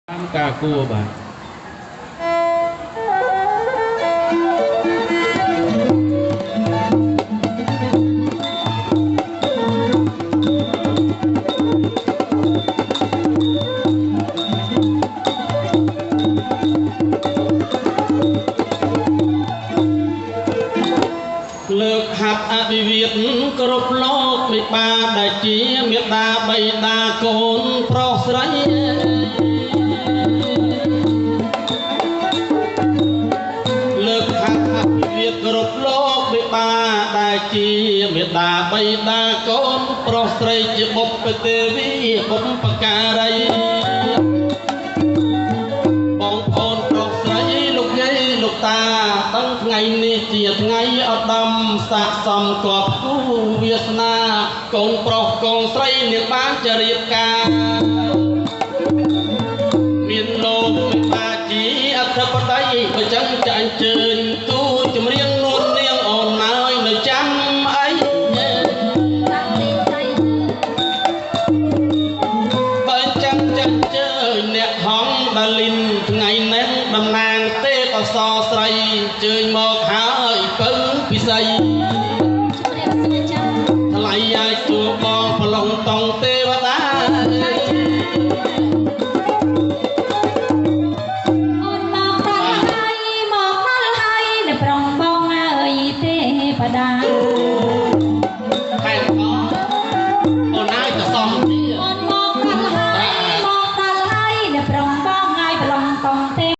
តាមការគួរបាទលើកហាត់អភិវិទ្យាគ្រប់លោកមេបាដែលជាមេដាបៃតាកូនប្រុសស្រីលើកហាត់អភិវិទ្យាគ្រប់លោកមេបាដែលជាមេដាបៃតាកូនប្រុសស្រីជាបុព្វទេវីបុព្វការីបងប្អូនប្រុសស្រីលោកយាយលោកតាตั้งថ្ងៃនេះជាថ្ងៃឧត្តមស័ក្តិសមគប់គូវាសនាកូនប្រុសកូនស្រីនឹងបានជរៀបការមានលោកមេបាជាអធិបតីបើចឹងចាអញ្ជើញទូចម្រៀងនួននាងអូនណាយនៅចាំអីបើចឹងចាអញ្ជើញអ្នកហងដាលីនថ្ងៃនេះតំណាងទេពអសរស្រីអញ្ជើញមកហើយពឹងពិសីថ្លៃអាយជួបងប្រឡងតងទេវតាអូនមកដល់ហើយនៅប្រងបងអើយទេវតាខែខ